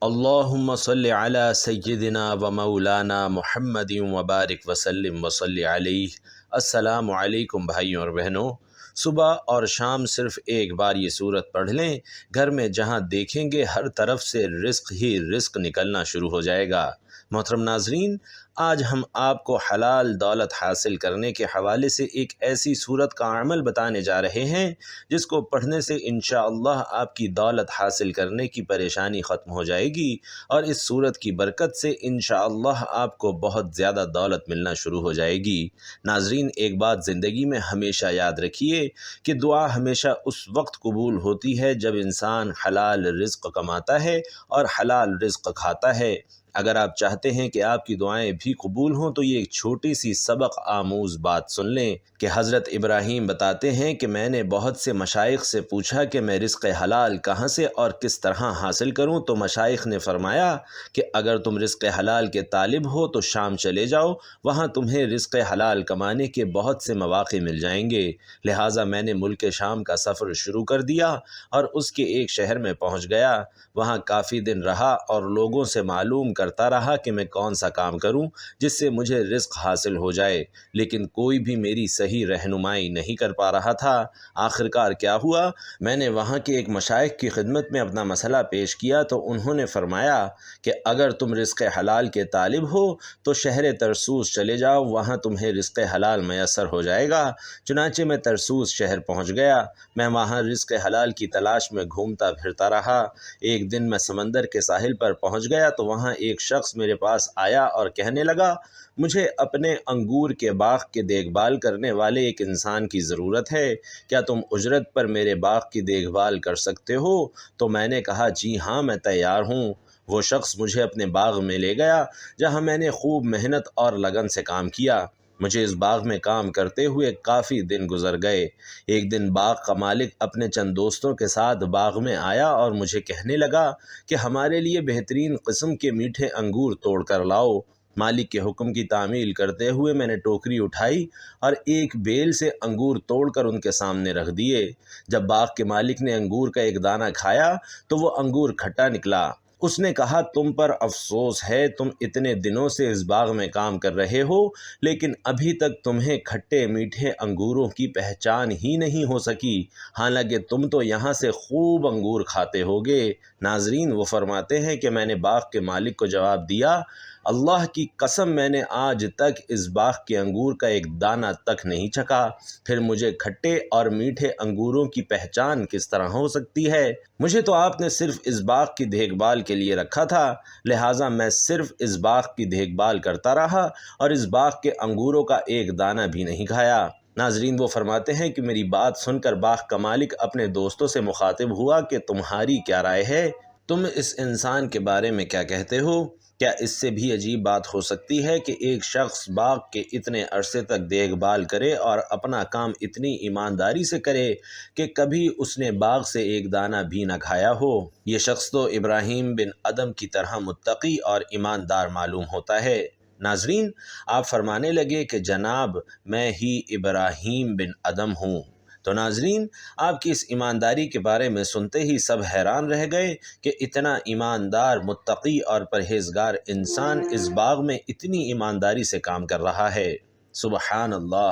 اللہم صلی علی سیدنا و مولانا محمد وبارک وسلم وصلی علیہ۔ السلام علیکم بھائیوں اور بہنوں، صبح اور شام صرف ایک بار یہ سورت پڑھ لیں، گھر میں جہاں دیکھیں گے ہر طرف سے رزق ہی رزق نکلنا شروع ہو جائے گا۔ محترم ناظرین، آج ہم آپ کو حلال دولت حاصل کرنے کے حوالے سے ایک ایسی صورت کا عمل بتانے جا رہے ہیں جس کو پڑھنے سے انشاءاللہ آپ کی دولت حاصل کرنے کی پریشانی ختم ہو جائے گی، اور اس صورت کی برکت سے انشاءاللہ آپ کو بہت زیادہ دولت ملنا شروع ہو جائے گی۔ ناظرین، ایک بات زندگی میں ہمیشہ یاد رکھیے کہ دعا ہمیشہ اس وقت قبول ہوتی ہے جب انسان حلال رزق کماتا ہے اور حلال رزق کھاتا ہے۔ اگر آپ چاہتے ہیں کہ آپ کی دعائیں بھی قبول ہوں تو یہ ایک چھوٹی سی سبق آموز بات سن لیں کہ حضرت ابراہیم بتاتے ہیں کہ میں نے بہت سے مشائخ سے پوچھا کہ میں رزق حلال کہاں سے اور کس طرح حاصل کروں، تو مشائخ نے فرمایا کہ اگر تم رزق حلال کے طالب ہو تو شام چلے جاؤ، وہاں تمہیں رزق حلال کمانے کے بہت سے مواقع مل جائیں گے۔ لہٰذا میں نے ملک شام کا سفر شروع کر دیا اور اس کے ایک شہر میں پہنچ گیا۔ وہاں کافی دن رہا اور لوگوں سے معلوم کرتا رہا کہ میں کون سا کام کروں جس سے مجھے رزق حاصل ہو جائے، لیکن کوئی بھی میری صحیح رہنمائی نہیں کر پا رہا تھا۔ آخرکار کیا ہوا، میں نے وہاں کے ایک مشائخ کی خدمت میں اپنا مسئلہ پیش کیا تو انہوں نے فرمایا کہ اگر تم رزق حلال کے طالب ہو تو شہر ترسوس چلے جاؤ، وہاں تمہیں رزق حلال میسر ہو جائے گا۔ چنانچہ میں ترسوس شہر پہنچ گیا۔ میں وہاں رزق حلال کی تلاش میں گھومتا پھرتا رہا۔ ایک دن میں سمندر کے ساحل پر پہنچ گیا تو وہاں ایک شخص میرے پاس آیا اور کہنے لگا، مجھے اپنے انگور کے باغ کی دیکھ بھال کرنے والے ایک انسان کی ضرورت ہے، کیا تم اجرت پر میرے باغ کی دیکھ بھال کر سکتے ہو؟ تو میں نے کہا، جی ہاں، میں تیار ہوں۔ وہ شخص مجھے اپنے باغ میں لے گیا جہاں میں نے خوب محنت اور لگن سے کام کیا۔ مجھے اس باغ میں کام کرتے ہوئے کافی دن گزر گئے۔ ایک دن باغ کا مالک اپنے چند دوستوں کے ساتھ باغ میں آیا اور مجھے کہنے لگا کہ ہمارے لیے بہترین قسم کے میٹھے انگور توڑ کر لاؤ۔ مالک کے حکم کی تعمیل کرتے ہوئے میں نے ٹوکری اٹھائی اور ایک بیل سے انگور توڑ کر ان کے سامنے رکھ دیے۔ جب باغ کے مالک نے انگور کا ایک دانہ کھایا تو وہ انگور کھٹا نکلا۔ اس نے کہا، تم پر افسوس ہے، تم اتنے دنوں سے اس باغ میں کام کر رہے ہو لیکن ابھی تک تمہیں کھٹے میٹھے انگوروں کی پہچان ہی نہیں ہو سکی، حالانکہ تم تو یہاں سے خوب انگور کھاتے ہوگے۔ ناظرین، وہ فرماتے ہیں کہ میں نے باغ کے مالک کو جواب دیا، اللہ کی قسم میں نے آج تک اس باغ کے انگور کا ایک دانہ تک نہیں چکھا، پھر مجھے کھٹے اور میٹھے انگوروں کی پہچان کس طرح ہو سکتی ہے؟ مجھے تو آپ نے صرف اس باغ کی دیکھ بھال کے لیے رکھا تھا، لہٰذا میں صرف اس باغ کی دیکھ بھال کرتا رہا اور اس باغ کے انگوروں کا ایک دانہ بھی نہیں کھایا۔ ناظرین، وہ فرماتے ہیں کہ میری بات سن کر باغ کا مالک اپنے دوستوں سے مخاطب ہوا کہ تمہاری کیا رائے ہے؟ تم اس انسان کے بارے میں کیا کہتے ہو؟ کیا اس سے بھی عجیب بات ہو سکتی ہے کہ ایک شخص باغ کے اتنے عرصے تک دیکھ بھال کرے اور اپنا کام اتنی ایمانداری سے کرے کہ کبھی اس نے باغ سے ایک دانہ بھی نہ کھایا ہو؟ یہ شخص تو ابراہیم بن ادم کی طرح متقی اور ایماندار معلوم ہوتا ہے۔ ناظرین، آپ فرمانے لگے کہ جناب میں ہی ابراہیم بن ادم ہوں۔ تو ناظرین، آپ کی اس ایمانداری کے بارے میں سنتے ہی سب حیران رہ گئے کہ اتنا ایماندار، متقی اور پرہیزگار انسان اس باغ میں اتنی ایمانداری سے کام کر رہا ہے۔ سبحان اللہ۔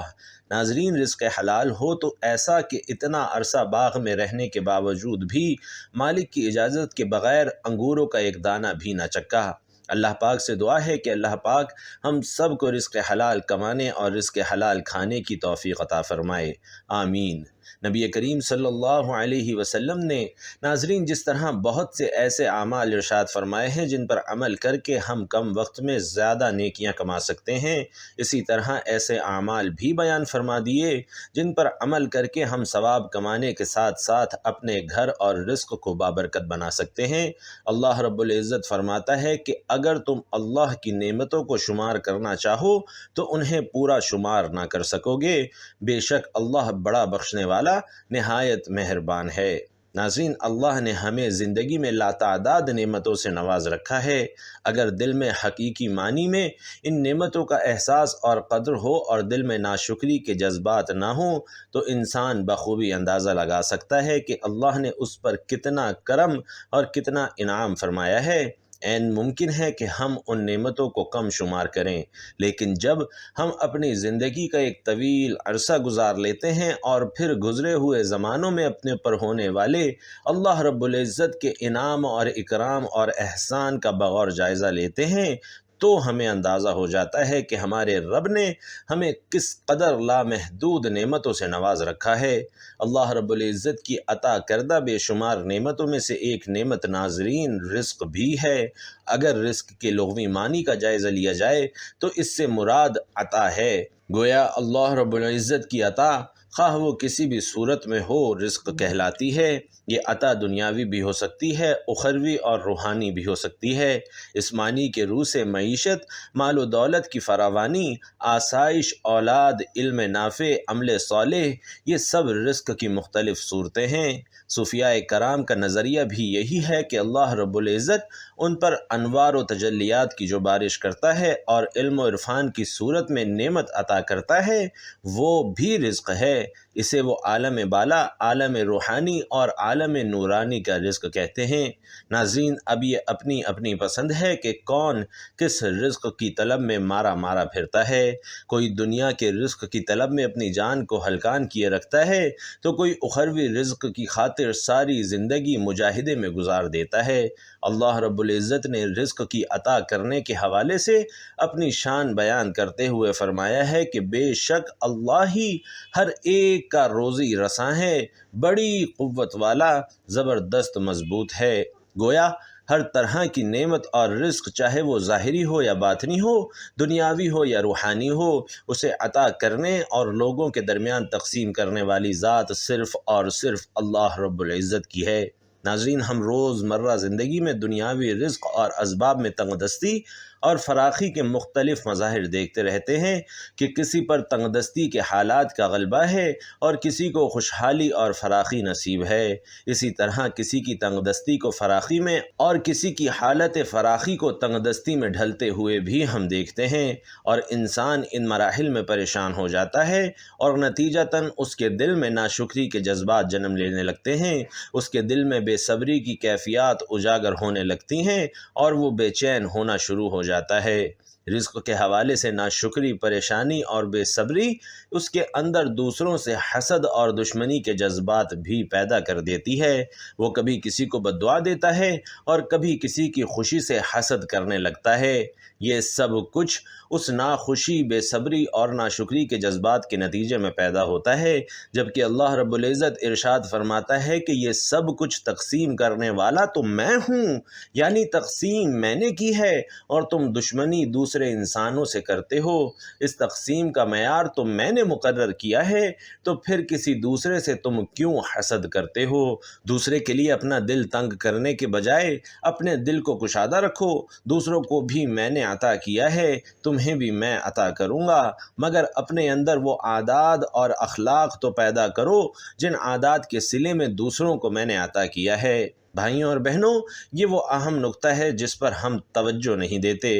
ناظرین، رزق حلال ہو تو ایسا کہ اتنا عرصہ باغ میں رہنے کے باوجود بھی مالک کی اجازت کے بغیر انگوروں کا ایک دانہ بھی نہ چکھا۔ اللہ پاک سے دعا ہے کہ اللہ پاک ہم سب کو رزق حلال کمانے اور رزق حلال کھانے کی توفیق عطا فرمائے، آمین۔ نبی کریم صلی اللہ علیہ وسلم نے ناظرین جس طرح بہت سے ایسے اعمال ارشاد فرمائے ہیں جن پر عمل کر کے ہم کم وقت میں زیادہ نیکیاں کما سکتے ہیں، اسی طرح ایسے اعمال بھی بیان فرما دیے جن پر عمل کر کے ہم ثواب کمانے کے ساتھ ساتھ اپنے گھر اور رزق کو بابرکت بنا سکتے ہیں۔ اللہ رب العزت فرماتا ہے کہ اگر تم اللہ کی نعمتوں کو شمار کرنا چاہو تو انہیں پورا شمار نہ کر سکو گے، بے شک اللہ بڑا بخشنے والا نہایت مہربان ہے۔ ناظرین، اللہ نے ہمیں زندگی میں لاتعداد نعمتوں سے نواز رکھا ہے۔ اگر دل میں حقیقی معنی میں ان نعمتوں کا احساس اور قدر ہو اور دل میں ناشکری کے جذبات نہ ہوں تو انسان بخوبی اندازہ لگا سکتا ہے کہ اللہ نے اس پر کتنا کرم اور کتنا انعام فرمایا ہے۔ عین ممکن ہے کہ ہم ان نعمتوں کو کم شمار کریں، لیکن جب ہم اپنی زندگی کا ایک طویل عرصہ گزار لیتے ہیں اور پھر گزرے ہوئے زمانوں میں اپنے پر ہونے والے اللہ رب العزت کے انعام اور اکرام اور احسان کا بغور جائزہ لیتے ہیں تو ہمیں اندازہ ہو جاتا ہے کہ ہمارے رب نے ہمیں کس قدر لامحدود نعمتوں سے نواز رکھا ہے۔ اللہ رب العزت کی عطا کردہ بے شمار نعمتوں میں سے ایک نعمت ناظرین رزق بھی ہے۔ اگر رزق کے لغوی معنی کا جائزہ لیا جائے تو اس سے مراد عطا ہے۔ گویا اللہ رب العزت کی عطا خواہ وہ کسی بھی صورت میں ہو رزق کہلاتی ہے۔ یہ عطا دنیاوی بھی ہو سکتی ہے، اخروی اور روحانی بھی ہو سکتی ہے۔ اس معنی کے روح سے معیشت، مال و دولت کی فراوانی، آسائش، اولاد، علم نافع، عمل صالح، یہ سب رزق کی مختلف صورتیں ہیں۔ صوفیاء کرام کا نظریہ بھی یہی ہے کہ اللہ رب العزت ان پر انوار و تجلیات کی جو بارش کرتا ہے اور علم و عرفان کی صورت میں نعمت عطا کرتا ہے وہ بھی رزق ہے۔ اسے وہ عالم بالا، عالم روحانی اور عالم نورانی کا رزق کہتے ہیں۔ ناظرین، اب یہ اپنی اپنی پسند ہے کہ کون کس رزق کی طلب میں مارا مارا پھرتا ہے۔ کوئی دنیا کے رزق کی طلب میں اپنی جان کو ہلکان کیے رکھتا ہے تو کوئی اخروی رزق کی خاطر ساری زندگی مجاہدے میں گزار دیتا ہے۔ اللہ رب العزت نے رزق کی عطا کرنے کے حوالے سے اپنی شان بیان کرتے ہوئے فرمایا ہے کہ بے شک اللہ ہی ہر ایک کا روزی رساں ہے، بڑی قوت والا، زبردست مضبوط ہے۔ گویا ہر طرح کی نعمت اور رزق، چاہے وہ ظاہری ہو یا باطنی ہو، دنیاوی ہو یا روحانی ہو، اسے عطا کرنے اور لوگوں کے درمیان تقسیم کرنے والی ذات صرف اور صرف اللہ رب العزت کی ہے۔ ناظرین، ہم روز مرہ زندگی میں دنیاوی رزق اور اسباب میں تنگ دستی اور فراخی کے مختلف مظاہر دیکھتے رہتے ہیں کہ کسی پر تنگ دستی کے حالات کا غلبہ ہے اور کسی کو خوشحالی اور فراخی نصیب ہے۔ اسی طرح کسی کی تنگ دستی کو فراخی میں اور کسی کی حالت فراخی کو تنگ دستی میں ڈھلتے ہوئے بھی ہم دیکھتے ہیں، اور انسان ان مراحل میں پریشان ہو جاتا ہے اور نتیجتاً اس کے دل میں ناشکری کے جذبات جنم لینے لگتے ہیں، اس کے دل میں بے صبری کی کیفیات اجاگر ہونے لگتی ہیں اور وہ بے چین ہونا شروع ہو جاتا ہے۔ رزق کے حوالے سے ناشکری، پریشانی اور بے صبری اس کے اندر دوسروں سے حسد اور دشمنی کے جذبات بھی پیدا کر دیتی ہے۔ وہ کبھی کسی کو بد دعا دیتا ہے اور کبھی کسی کی خوشی سے حسد کرنے لگتا ہے۔ یہ سب کچھ اس ناخوشی، بے صبری اور ناشکری کے جذبات کے نتیجے میں پیدا ہوتا ہے، جبکہ اللہ رب العزت ارشاد فرماتا ہے کہ یہ سب کچھ تقسیم کرنے والا تو میں ہوں، یعنی تقسیم میں نے کی ہے اور تم دشمنی دوسرے انسانوں سے کرتے ہو۔ اس تقسیم کا معیار تو میں نے مقرر کیا ہے، تو پھر کسی دوسرے سے تم کیوں حسد کرتے ہو؟ دوسرے کے لیے اپنا دل تنگ کرنے کے بجائے اپنے دل کو کشادہ رکھو۔ دوسروں کو بھی میں نے عطا کیا ہے، تمہیں بھی میں عطا کروں گا، مگر اپنے اندر وہ عادات اور اخلاق تو پیدا کرو جن عادات کے صلے میں دوسروں کو میں نے عطا کیا ہے۔ بھائیوں اور بہنوں، یہ وہ اہم نقطہ ہے جس پر ہم توجہ نہیں دیتے۔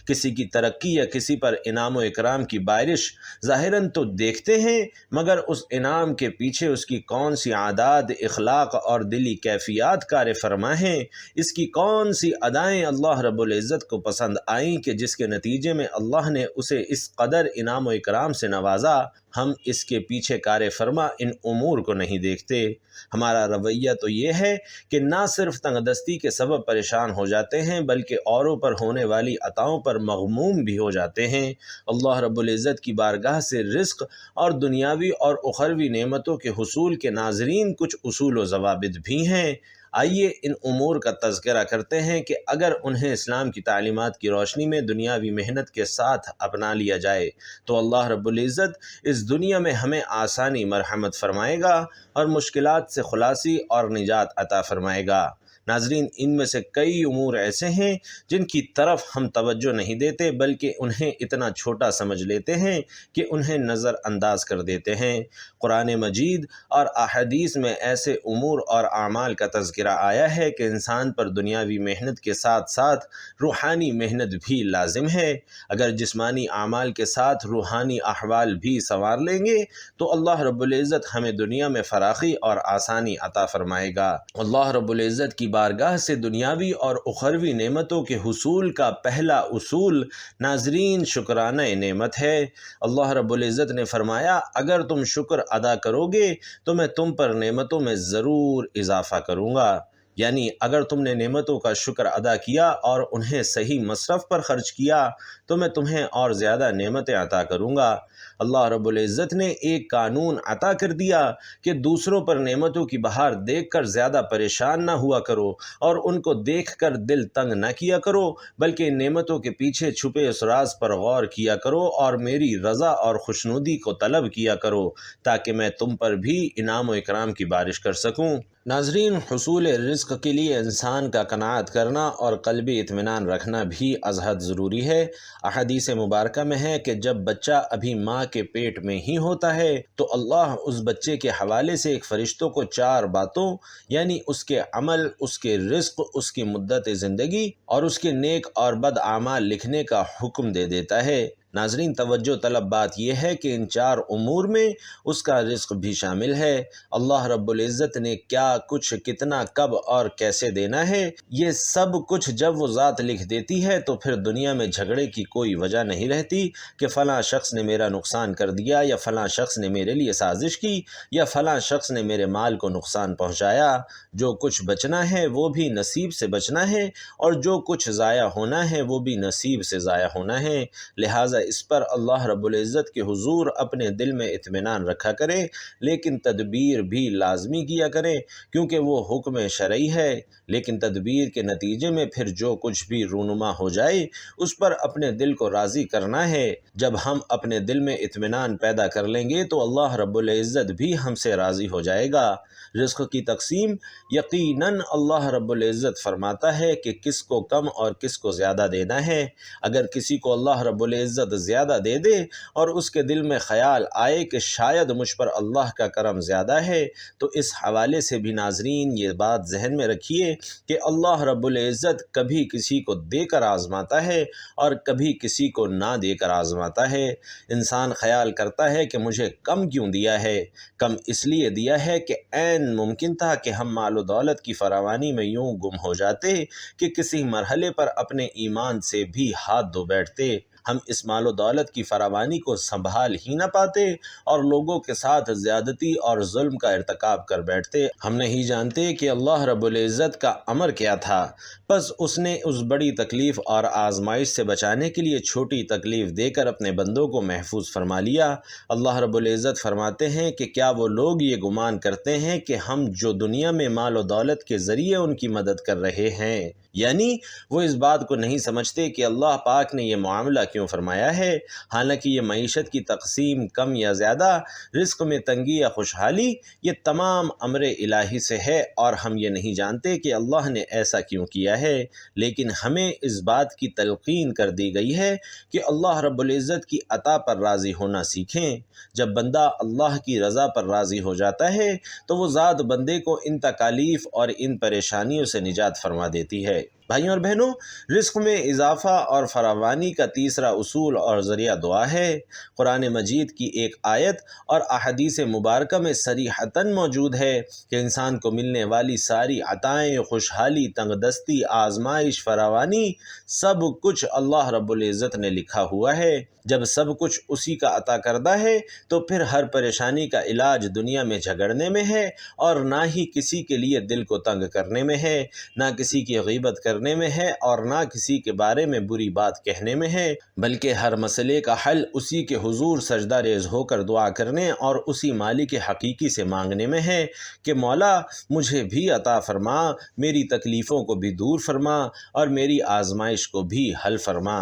کسی کی ترقی یا کسی پر انعام و اکرام کی بارش ظاہراً تو دیکھتے ہیں، مگر اس انعام کے پیچھے اس کی کون سی عادات، اخلاق اور دلی کیفیات کار فرما ہیں، اس کی کون سی ادائیں اللہ رب العزت کو پسند آئیں کہ جس کے نتیجے میں اللہ نے اسے اس قدر انعام و اکرام سے نوازا، ہم اس کے پیچھے کار فرما ان امور کو نہیں دیکھتے۔ ہمارا رویہ تو یہ ہے کہ نہ صرف تنگ دستی کے سبب پریشان ہو جاتے ہیں بلکہ اوروں پر ہونے والی عطاؤں پر مغموم بھی ہو جاتے ہیں۔ اللہ رب العزت کی بارگاہ سے رزق اور دنیاوی اور اخروی نعمتوں کے حصول کے ناظرین کچھ اصول و ضوابط بھی ہیں۔ آئیے ان امور کا تذکرہ کرتے ہیں کہ اگر انہیں اسلام کی تعلیمات کی روشنی میں دنیاوی محنت کے ساتھ اپنا لیا جائے تو اللہ رب العزت اس دنیا میں ہمیں آسانی مرحمت فرمائے گا اور مشکلات سے خلاصی اور نجات عطا فرمائے گا۔ ناظرین، ان میں سے کئی امور ایسے ہیں جن کی طرف ہم توجہ نہیں دیتے، بلکہ انہیں اتنا چھوٹا سمجھ لیتے ہیں کہ انہیں نظر انداز کر دیتے ہیں۔ قرآن مجید اور احادیث میں ایسے امور اور اعمال کا تذکرہ آیا ہے کہ انسان پر دنیاوی محنت کے ساتھ ساتھ روحانی محنت بھی لازم ہے۔ اگر جسمانی اعمال کے ساتھ روحانی احوال بھی سنوار لیں گے تو اللہ رب العزت ہمیں دنیا میں فراخی اور آسانی عطا فرمائے گا۔ اللہ رب العزت کی بارگاہ سے دنیاوی اور اخروی نعمتوں کے حصول کا پہلا اصول ناظرین شکرانہ نعمت ہے۔ اللہ رب العزت نے فرمایا، اگر تم شکر ادا کرو گے تو میں تم پر نعمتوں میں ضرور اضافہ کروں گا، یعنی اگر تم نے نعمتوں کا شکر ادا کیا اور انہیں صحیح مصرف پر خرچ کیا تو میں تمہیں اور زیادہ نعمتیں عطا کروں گا۔ اللہ رب العزت نے ایک قانون عطا کر دیا کہ دوسروں پر نعمتوں کی بہار دیکھ کر زیادہ پریشان نہ ہوا کرو اور ان کو دیکھ کر دل تنگ نہ کیا کرو، بلکہ نعمتوں کے پیچھے چھپے اس راز پر غور کیا کرو اور میری رضا اور خوشنودی کو طلب کیا کرو تاکہ میں تم پر بھی انعام و اکرام کی بارش کر سکوں۔ ناظرین، حصول رزق کے لیے انسان کا قناعت کرنا اور قلبی اطمینان رکھنا بھی از حد ضروری ہے۔ احادیث مبارکہ میں ہے کہ جب بچہ ابھی ماں کے پیٹ میں ہی ہوتا ہے تو اللہ اس بچے کے حوالے سے ایک فرشتوں کو 4 باتوں، یعنی اس کے عمل، اس کے رزق، اس کی مدت زندگی اور اس کے نیک اور بد اعمال لکھنے کا حکم دے دیتا ہے۔ ناظرین، توجہ طلب بات یہ ہے کہ ان 4 امور میں اس کا رزق بھی شامل ہے۔ اللہ رب العزت نے کیا کچھ، کتنا، کب اور کیسے دینا ہے، یہ سب کچھ جب وہ ذات لکھ دیتی ہے تو پھر دنیا میں جھگڑے کی کوئی وجہ نہیں رہتی کہ فلاں شخص نے میرا نقصان کر دیا، یا فلاں شخص نے میرے لیے سازش کی، یا فلاں شخص نے میرے مال کو نقصان پہنچایا۔ جو کچھ بچنا ہے وہ بھی نصیب سے بچنا ہے، اور جو کچھ ضائع ہونا ہے وہ بھی نصیب سے ضائع ہونا ہے۔ لہٰذا اس پر اللہ رب العزت کے حضور اپنے دل میں اطمینان رکھا کریں، لیکن تدبیر بھی لازمی کیا کریں، کیونکہ وہ حکم شرعی ہے۔ لیکن تدبیر کے نتیجے میں پھر جو کچھ بھی رونما ہو جائے اس پر اپنے دل کو راضی کرنا ہے۔ جب ہم اپنے دل میں اطمینان پیدا کر لیں گے تو اللہ رب العزت بھی ہم سے راضی ہو جائے گا۔ رزق کی تقسیم یقیناً اللہ رب العزت فرماتا ہے کہ کس کو کم اور کس کو زیادہ دینا ہے۔ اگر کسی کو اللہ رب العزت زیادہ دے دے اور اس کے دل میں خیال آئے کہ شاید مجھ پر اللہ کا کرم زیادہ ہے، تو اس حوالے سے بھی ناظرین یہ بات ذہن میں رکھیے کہ اللہ رب العزت کبھی کسی کو دے کر آزماتا ہے اور کبھی کسی کو نہ دے کر آزماتا ہے۔ انسان خیال کرتا ہے کہ مجھے کم کیوں دیا ہے؟ کم اس لیے دیا ہے کہ عین ممکن تھا کہ ہم مال و دولت کی فراوانی میں یوں گم ہو جاتے کہ کسی مرحلے پر اپنے ایمان سے بھی ہاتھ دھو بیٹھتے۔ ہم اس مال و دولت کی فراوانی کو سنبھال ہی نہ پاتے اور لوگوں کے ساتھ زیادتی اور ظلم کا ارتکاب کر بیٹھتے۔ ہم نہیں جانتے کہ اللہ رب العزت کا امر کیا تھا، بس اس نے اس بڑی تکلیف اور آزمائش سے بچانے کے لیے چھوٹی تکلیف دے کر اپنے بندوں کو محفوظ فرما لیا۔ اللہ رب العزت فرماتے ہیں کہ کیا وہ لوگ یہ گمان کرتے ہیں کہ ہم جو دنیا میں مال و دولت کے ذریعے ان کی مدد کر رہے ہیں، یعنی وہ اس بات کو نہیں سمجھتے کہ اللہ پاک نے یہ معاملہ کیوں فرمایا ہے۔ حالانکہ یہ معیشت کی تقسیم کم یا زیادہ، رزق میں تنگی یا خوشحالی، یہ تمام امر الہی سے ہے، اور ہم یہ نہیں جانتے کہ اللہ نے ایسا کیوں کیا ہے۔ لیکن ہمیں اس بات کی تلقین کر دی گئی ہے کہ اللہ رب العزت کی عطا پر راضی ہونا سیکھیں۔ جب بندہ اللہ کی رضا پر راضی ہو جاتا ہے تو وہ ذات بندے کو ان تکالیف اور ان پریشانیوں سے نجات فرما دیتی ہے۔ بھائیوں اور بہنوں، رزق میں اضافہ اور فراوانی کا تیسرا اصول اور ذریعہ دعا ہے۔ قرآن مجید کی ایک آیت اور احادیث مبارکہ میں صریحتاً موجود ہے کہ انسان کو ملنے والی ساری عطائیں، خوشحالی، تنگ دستی، آزمائش، فراوانی، سب کچھ اللہ رب العزت نے لکھا ہوا ہے۔ جب سب کچھ اسی کا عطا کردہ ہے تو پھر ہر پریشانی کا علاج دنیا میں جھگڑنے میں ہے، اور نہ ہی کسی کے لیے دل کو تنگ کرنے میں ہے، نہ کسی کی غیبت کرنے میں ہے، اور نہ کسی کے بارے میں بری بات کہنے میں ہے، بلکہ ہر مسئلے کا حل اسی کے حضور سجدہ ریز ہو کر دعا کرنے اور اسی مالک حقیقی سے مانگنے میں ہے کہ مولا مجھے بھی عطا فرما، میری تکلیفوں کو بھی دور فرما اور میری آزمائش کو بھی حل فرما۔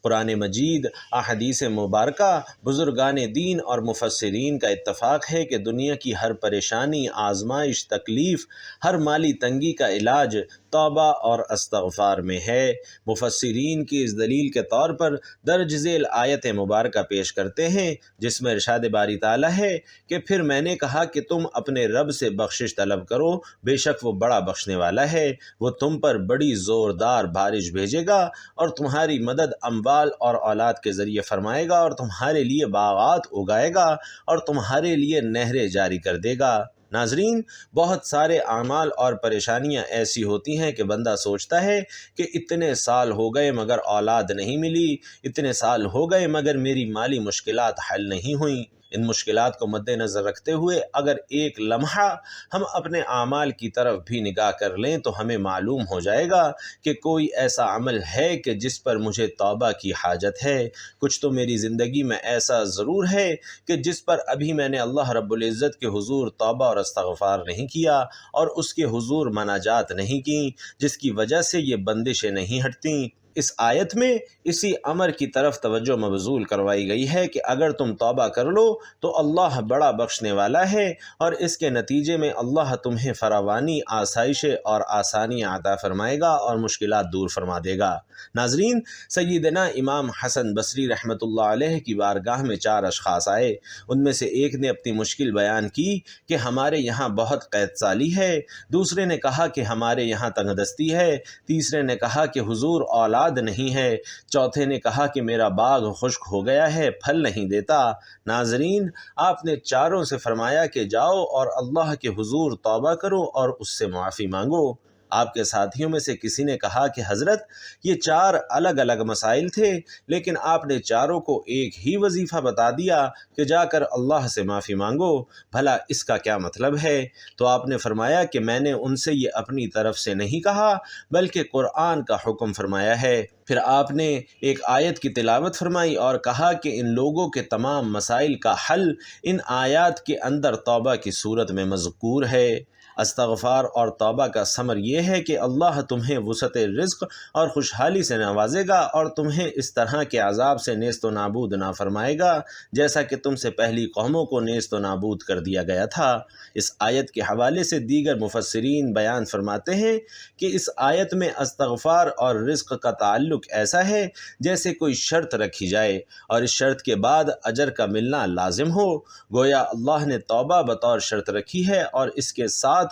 قرآن مجید، احادیث مبارکہ، بزرگان دین اور مفسرین کا اتفاق ہے کہ دنیا کی ہر پریشانی، آزمائش، تکلیف، ہر مالی تنگی کا علاج توبہ اور استغفار میں ہے۔ مفسرین کی اس دلیل کے طور پر درج ذیل آیت مبارکہ پیش کرتے ہیں جس میں ارشاد باری تعالیٰ ہے کہ پھر میں نے کہا کہ تم اپنے رب سے بخشش طلب کرو، بے شک وہ بڑا بخشنے والا ہے، وہ تم پر بڑی زوردار بارش بھیجے گا اور تمہاری مدد اموال اور اولاد کے ذریعے فرمائے گا اور تمہارے لیے باغات اگائے گا اور تمہارے لیے نہریں جاری کر دے گا۔ ناظرین، بہت سارے اعمال اور پریشانیاں ایسی ہوتی ہیں کہ بندہ سوچتا ہے کہ اتنے سال ہو گئے مگر اولاد نہیں ملی، اتنے سال ہو گئے مگر میری مالی مشکلات حل نہیں ہوئیں۔ ان مشکلات کو مد نظر رکھتے ہوئے اگر ایک لمحہ ہم اپنے اعمال کی طرف بھی نگاہ کر لیں تو ہمیں معلوم ہو جائے گا کہ کوئی ایسا عمل ہے کہ جس پر مجھے توبہ کی حاجت ہے۔ کچھ تو میری زندگی میں ایسا ضرور ہے کہ جس پر ابھی میں نے اللہ رب العزت کے حضور توبہ اور استغفار نہیں کیا اور اس کے حضور مناجات نہیں کی، جس کی وجہ سے یہ بندشیں نہیں ہٹتیں۔ اس آیت میں اسی امر کی طرف توجہ مبذول کروائی گئی ہے کہ اگر تم توبہ کر لو تو اللہ بڑا بخشنے والا ہے اور اس کے نتیجے میں اللہ تمہیں فراوانی، آسائشیں اور آسانیاں عطا فرمائے گا اور مشکلات دور فرما دے گا۔ ناظرین، سیدنا امام حسن بصری رحمۃ اللہ علیہ کی بارگاہ میں 4 اشخاص آئے۔ ان میں سے ایک نے اپنی مشکل بیان کی کہ ہمارے یہاں بہت قید سالی ہے، دوسرے نے کہا کہ ہمارے یہاں تنگ دستی ہے، تیسرے نے کہا کہ حضور اولاد نہیں ہے، چوتھے نے کہا کہ میرا باغ خشک ہو گیا ہے، پھل نہیں دیتا۔ ناظرین، آپ نے چاروں سے فرمایا کہ جاؤ اور اللہ کے حضور توبہ کرو اور اس سے معافی مانگو۔ آپ کے ساتھیوں میں سے کسی نے کہا کہ حضرت، یہ 4 الگ الگ مسائل تھے لیکن آپ نے چاروں کو ایک ہی وظیفہ بتا دیا کہ جا کر اللہ سے معافی مانگو، بھلا اس کا کیا مطلب ہے؟ تو آپ نے فرمایا کہ میں نے ان سے یہ اپنی طرف سے نہیں کہا بلکہ قرآن کا حکم فرمایا ہے۔ پھر آپ نے ایک آیت کی تلاوت فرمائی اور کہا کہ ان لوگوں کے تمام مسائل کا حل ان آیات کے اندر توبہ کی صورت میں مذکور ہے۔ استغفار اور توبہ کا ثمر یہ ہے کہ اللہ تمہیں وسعت رزق اور خوشحالی سے نوازے گا اور تمہیں اس طرح کے عذاب سے نیست و نابود نہ فرمائے گا جیسا کہ تم سے پہلی قوموں کو نیست و نابود کر دیا گیا تھا۔ اس آیت کے حوالے سے دیگر مفسرین بیان فرماتے ہیں کہ اس آیت میں استغفار اور رزق کا تعلق ایسا ہے جیسے کوئی شرط رکھی جائے اور اس شرط کے بعد اجر کا ملنا لازم ہو۔ گویا اللہ نے توبہ بطور شرط رکھی ہے اور اس کے ساتھ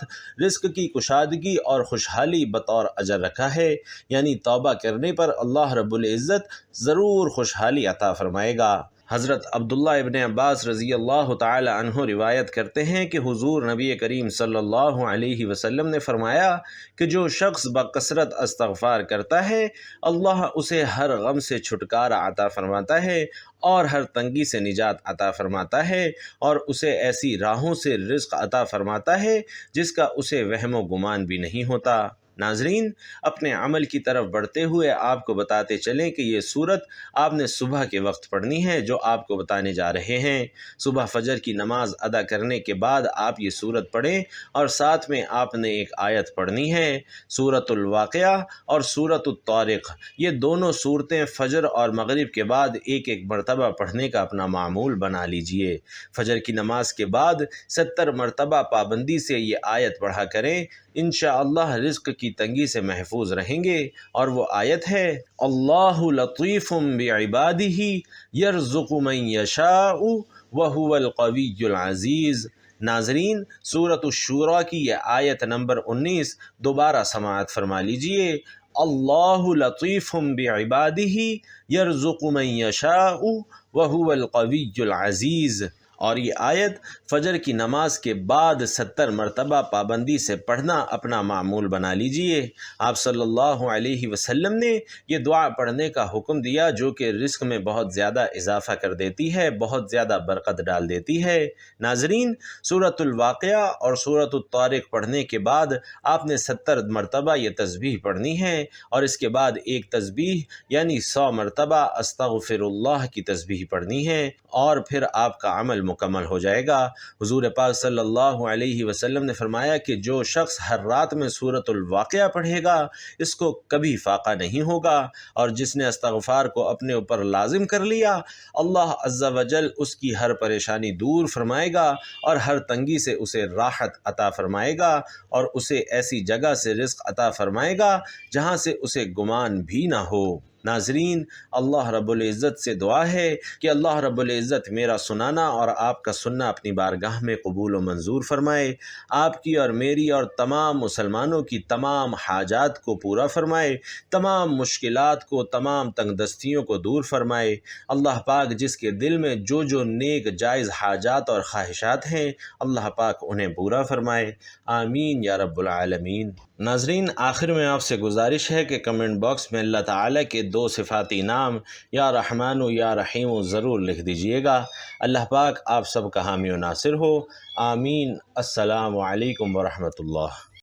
رزق کی کشادگی اور خوشحالی بطور اجر رکھا ہے، یعنی توبہ کرنے پر اللہ رب العزت ضرور خوشحالی عطا فرمائے گا۔ حضرت عبداللہ ابن عباس رضی اللہ تعالی عنہ روایت کرتے ہیں کہ حضور نبی کریم صلی اللہ علیہ وسلم نے فرمایا کہ جو شخص بکثرت استغفار کرتا ہے اللہ اسے ہر غم سے چھٹکارا عطا فرماتا ہے اور ہر تنگی سے نجات عطا فرماتا ہے اور اسے ایسی راہوں سے رزق عطا فرماتا ہے جس کا اسے وہم و گمان بھی نہیں ہوتا۔ ناظرین، اپنے عمل کی طرف بڑھتے ہوئے آپ کو بتاتے چلیں کہ یہ سورت آپ نے صبح کے وقت پڑھنی ہے جو آپ کو بتانے جا رہے ہیں۔ صبح فجر کی نماز ادا کرنے کے بعد آپ یہ سورت پڑھیں اور ساتھ میں آپ نے ایک آیت پڑھنی ہے۔ سورۃ الواقعہ اور سورۃ الطارق، یہ دونوں صورتیں فجر اور مغرب کے بعد ایک ایک مرتبہ پڑھنے کا اپنا معمول بنا لیجئے۔ فجر کی نماز کے بعد 70 مرتبہ پابندی سے یہ آیت پڑھا کریں، انشاءاللہ رزق کی تنگی سے محفوظ رہیں گے۔ اور وہ آیت ہے اللہ لطیف بعبادہ یرزق من یشاء وہو القوی العزیز۔ ناظرین، سورۃ الشورى کی یہ آیت نمبر 19 دوبارہ سماعت فرما لیجئے۔ اللہ لطیف بعبادہ یرزق من یشاء وہو القوی العزیز۔ اور یہ آیت فجر کی نماز کے بعد 70 مرتبہ پابندی سے پڑھنا اپنا معمول بنا لیجئے۔ آپ صلی اللہ علیہ وسلم نے یہ دعا پڑھنے کا حکم دیا جو کہ رزق میں بہت زیادہ اضافہ کر دیتی ہے، بہت زیادہ برکت ڈال دیتی ہے۔ ناظرین، سورۃ الواقعہ اور سورۃ الطارق پڑھنے کے بعد آپ نے 70 مرتبہ یہ تسبیح پڑھنی ہے اور اس کے بعد ایک تسبیح یعنی 100 مرتبہ استغفر اللہ کی تسبیح پڑھنی ہے اور پھر آپ کا عمل مکمل ہو جائے گا۔ حضور پاک صلی اللہ علیہ وسلم نے فرمایا کہ جو شخص ہر رات میں سورۃ الواقعہ پڑھے گا اس کو کبھی فاقہ نہیں ہوگا، اور جس نے استغفار کو اپنے اوپر لازم کر لیا اللہ عز و جل اس کی ہر پریشانی دور فرمائے گا اور ہر تنگی سے اسے راحت عطا فرمائے گا، اور اسے ایسی جگہ سے رزق عطا فرمائے گا جہاں سے اسے گمان بھی نہ ہو۔ ناظرین، اللہ رب العزت سے دعا ہے کہ اللہ رب العزت میرا سنانا اور آپ کا سننا اپنی بارگاہ میں قبول و منظور فرمائے، آپ کی اور میری اور تمام مسلمانوں کی تمام حاجات کو پورا فرمائے، تمام مشکلات کو، تمام تنگ دستیوں کو دور فرمائے۔ اللہ پاک جس کے دل میں جو نیک جائز حاجات اور خواہشات ہیں اللہ پاک انہیں پورا فرمائے، آمین یا رب العالمین۔ ناظرین، آخر میں آپ سے گزارش ہے کہ کمنٹ باکس میں اللہ تعالیٰ کے 2 صفاتی نام یا رحمان و یا رحیم ضرور لکھ دیجئے گا۔ اللہ پاک آپ سب کا حامی و ناصر ہو، آمین۔ السلام علیکم ورحمۃ اللہ۔